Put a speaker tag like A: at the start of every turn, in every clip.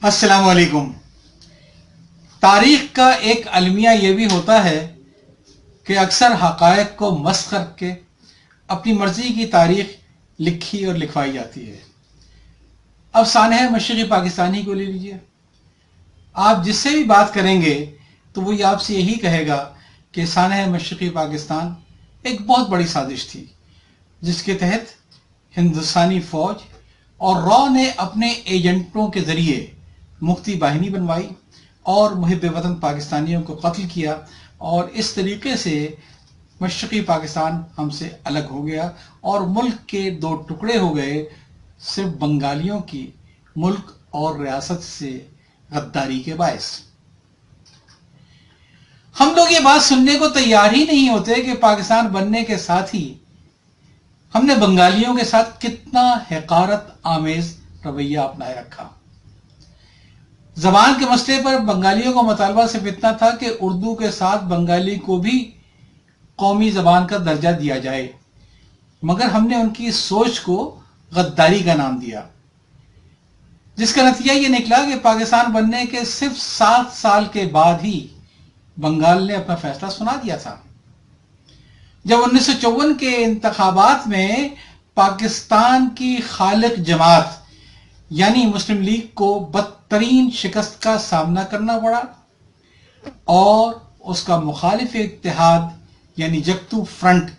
A: السلام علیکم۔ تاریخ کا ایک المیہ یہ بھی ہوتا ہے کہ اکثر حقائق کو مسخ کر کے اپنی مرضی کی تاریخ لکھی اور لکھوائی جاتی ہے۔ اب سانحہ مشرقی پاکستانی کو لے لیجئے، آپ جس سے بھی بات کریں گے تو وہ آپ سے یہی کہے گا کہ سانحہ مشرقی پاکستان ایک بہت بڑی سازش تھی جس کے تحت ہندوستانی فوج اور را نے اپنے ایجنٹوں کے ذریعے مفتی باہنی بنوائی اور محب وطن پاکستانیوں کو قتل کیا، اور اس طریقے سے مشرقی پاکستان ہم سے الگ ہو گیا اور ملک کے دو ٹکڑے ہو گئے، صرف بنگالیوں کی ملک اور ریاست سے غداری کے باعث۔ ہم لوگ یہ بات سننے کو تیار ہی نہیں ہوتے کہ پاکستان بننے کے ساتھ ہی ہم نے بنگالیوں کے ساتھ کتنا حقارت آمیز رویہ اپنائے رکھا۔ زبان کے مسئلے پر بنگالیوں کو مطالبہ صرف اتنا تھا کہ اردو کے ساتھ بنگالی کو بھی قومی زبان کا درجہ دیا جائے، مگر ہم نے ان کی سوچ کو غداری کا نام دیا، جس کا نتیجہ یہ نکلا کہ پاکستان بننے کے صرف 7 سال کے بعد ہی بنگال نے اپنا فیصلہ سنا دیا تھا۔ جب 1954 کے انتخابات میں پاکستان کی خالق جماعت یعنی مسلم لیگ کو بدترین شکست کا سامنا کرنا پڑا اور اس کا مخالف اتحاد یعنی جگتو فرنٹ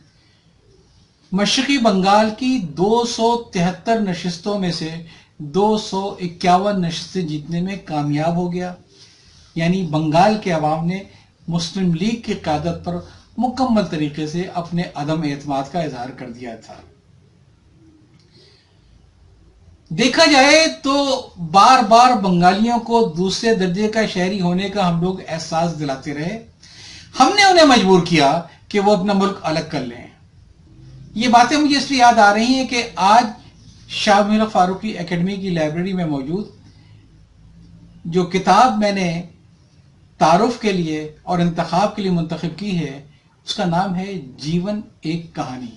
A: مشرقی بنگال کی 273 نشستوں میں سے 251 نشستیں جیتنے میں کامیاب ہو گیا، یعنی بنگال کے عوام نے مسلم لیگ کی قیادت پر مکمل طریقے سے اپنے عدم اعتماد کا اظہار کر دیا تھا۔ دیکھا جائے تو بار بار بنگالیوں کو دوسرے درجے کا شہری ہونے کا ہم لوگ احساس دلاتے رہے، ہم نے انہیں مجبور کیا کہ وہ اپنا ملک الگ کر لیں۔ یہ باتیں مجھے اس لیے یاد آ رہی ہیں کہ آج شاہ میر فاروقی اکیڈمی کی لائبریری میں موجود جو کتاب میں نے تعارف کے لیے اور انتخاب کے لیے منتخب کی ہے، اس کا نام ہے جیون ایک کہانی۔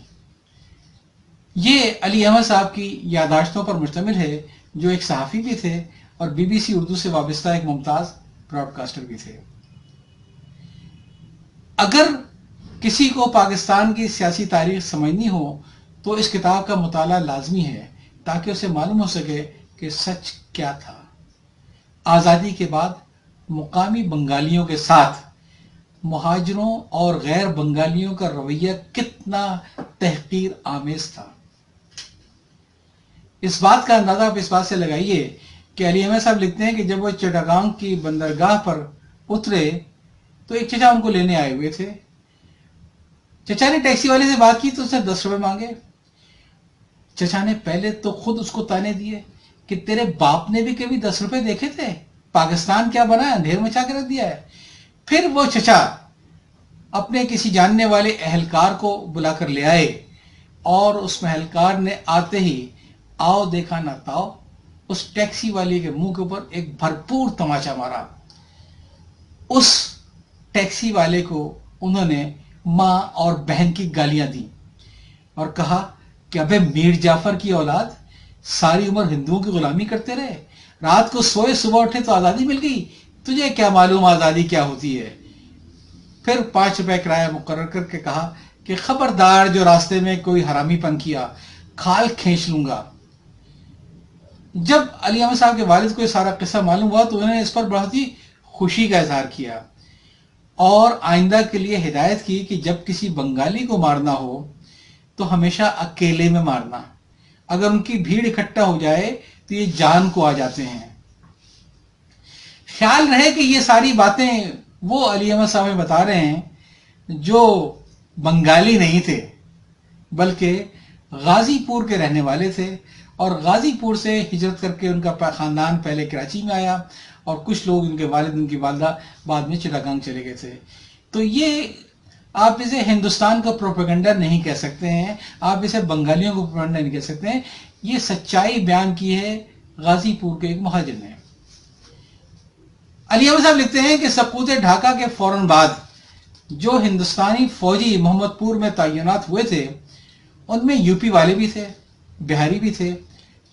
A: یہ علی احمد صاحب کی یادداشتوں پر مشتمل ہے، جو ایک صحافی بھی تھے اور بی بی سی اردو سے وابستہ ایک ممتاز براڈ کاسٹر بھی تھے۔ اگر کسی کو پاکستان کی سیاسی تاریخ سمجھنی ہو تو اس کتاب کا مطالعہ لازمی ہے، تاکہ اسے معلوم ہو سکے کہ سچ کیا تھا۔ آزادی کے بعد مقامی بنگالیوں کے ساتھ مہاجروں اور غیر بنگالیوں کا رویہ کتنا تحقیر آمیز تھا۔ اس بات کا اندازہ آپ اس بات سے لگائیے کہ علی احمد صاحب لکھتے ہیں کہ جب وہ چٹاگانگ کی بندرگاہ پر اترے تو ایک چچا ان کو لینے آئے ہوئے تھے۔ چچا نے ٹیکسی والے سے بات کی تو اس نے 10 روپے مانگے۔ چچا نے پہلے تو خود اس کو تانے دیے کہ تیرے باپ نے بھی کبھی 10 روپے دیکھے تھے؟ پاکستان کیا بنا ہے، اندھیر مچا کے رکھ دیا ہے۔ پھر وہ چچا اپنے کسی جاننے والے اہلکار کو بلا کر لے آئے اور اس اہلکار نے آتے ہی آؤ دیکھا نہ تاؤ اس ٹیکسی والے کے منہ کے اوپر ایک بھرپور تماچا مارا۔ اس ٹیکسی والے کو انہوں نے ماں اور بہن کی گالیاں دی اور کہا کہ ابے میر جعفر کی اولاد، ساری عمر ہندوؤں کی غلامی کرتے رہے، رات کو سوئے صبح اٹھے تو آزادی مل گئی، تجھے کیا معلوم آزادی کیا ہوتی ہے۔ پھر 5 روپے کرایہ مقرر کر کے کہا کہ خبردار جو راستے میں کوئی حرامی پن کیا کھال کھینچ لوں گا۔ جب علی احمد صاحب کے والد کو یہ سارا قصہ معلوم ہوا تو انہوں نے اس پر بہت ہی خوشی کا اظہار کیا اور آئندہ کے لیے ہدایت کی کہ جب کسی بنگالی کو مارنا ہو تو ہمیشہ اکیلے میں مارنا، اگر ان کی بھیڑ اکٹھا ہو جائے تو یہ جان کو آ جاتے ہیں۔ خیال رہے کہ یہ ساری باتیں وہ علی احمد صاحب بتا رہے ہیں جو بنگالی نہیں تھے بلکہ غازی پور کے رہنے والے تھے، اور غازی پور سے ہجرت کر کے ان کا خاندان پہلے کراچی میں آیا اور کچھ لوگ ان کے والد ان کی والدہ بعد میں چٹاگانگ چلے گئے تھے۔ تو یہ آپ اسے ہندوستان کا پروپیگنڈا نہیں کہہ سکتے ہیں، آپ اسے بنگالیوں کا پروپیگنڈا نہیں کہہ سکتے ہیں، یہ سچائی بیان کی ہے غازی پور کے ایک مہاجر نے۔ علی احمد صاحب لکھتے ہیں کہ سقوط ڈھاکہ کے فوراً بعد جو ہندوستانی فوجی محمد پور میں تعینات ہوئے تھے ان میں یو پی والے بھی تھے، بہاری بھی تھے،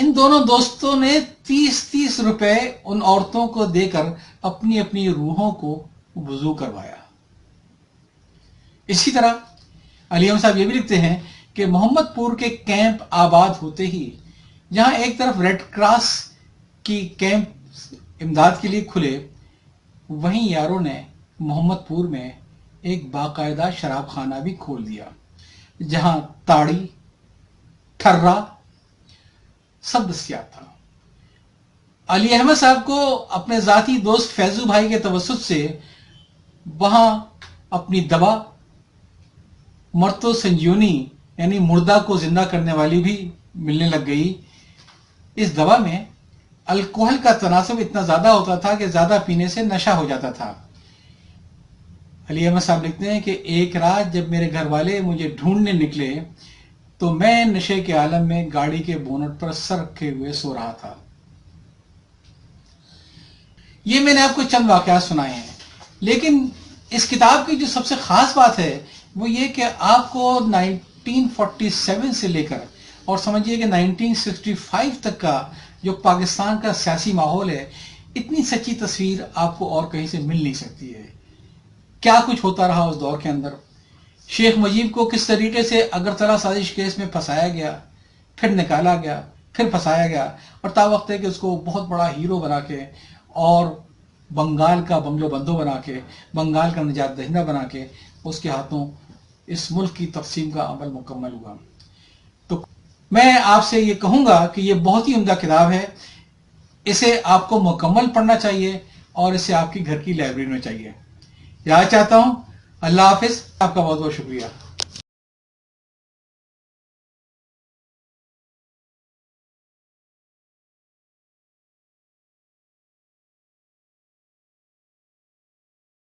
A: ان دونوں دوستوں نے 30-30 روپے ان عورتوں کو دے کر اپنی اپنی روحوں کو وضو کروایا۔ اسی طرح علی احمد صاحب یہ بھی لکھتے ہیں کہ محمد پور کے کیمپ آباد ہوتے ہی جہاں ایک طرف ریڈ کراس کی کیمپ امداد کے لیے کھلے، وہیں یاروں نے محمد پور میں ایک باقاعدہ شراب خانہ بھی کھول دیا، جہاں تاڑی، ٹھرا سب دستیاب تھا۔ علی احمد صاحب کو اپنے ذاتی دوست فیضو بھائی کے توسط سے وہاں اپنی دوا مرتو سنجیونی یعنی مردہ کو زندہ کرنے والی بھی ملنے لگ گئی۔ اس دوا میں الکوہل کا تناسب اتنا زیادہ ہوتا تھا کہ زیادہ پینے سے نشہ ہو جاتا تھا۔ علی احمد صاحب لکھتے ہیں کہ ایک رات جب میرے گھر والے مجھے ڈھونڈنے نکلے تو میں نشے کے عالم میں گاڑی کے بونٹ پر سر رکھے ہوئے سو رہا تھا۔ یہ میں نے آپ کو چند واقعات سنائے ہیں، لیکن اس کتاب کی جو سب سے خاص بات ہے وہ یہ کہ آپ کو 1947 سے لے کر اور سمجھیے کہ 1965 تک کا جو پاکستان کا سیاسی ماحول ہے، اتنی سچی تصویر آپ کو اور کہیں سے مل نہیں سکتی ہے۔ کیا کچھ ہوتا رہا اس دور کے اندر، شیخ مجیب کو کس طریقے سے اگرتلا سازش کیس میں پھنسایا گیا، پھر نکالا گیا، پھر پھنسایا گیا، اور تا وقت ہے کہ اس کو بہت بڑا ہیرو بنا کے اور بنگال کا بنگلو بندو بنا کے، بنگال کا نجات دہندہ بنا کے اس کے ہاتھوں اس ملک کی تقسیم کا عمل مکمل ہوا۔ تو میں آپ سے یہ کہوں گا کہ یہ بہت ہی عمدہ کتاب ہے، اسے آپ کو مکمل پڑھنا چاہیے اور اسے آپ کی گھر کی لائبریری میں چاہیے۔ یاد چاہتا ہوں۔ اللہ حافظ، آپ کا بہت بہت شکریہ۔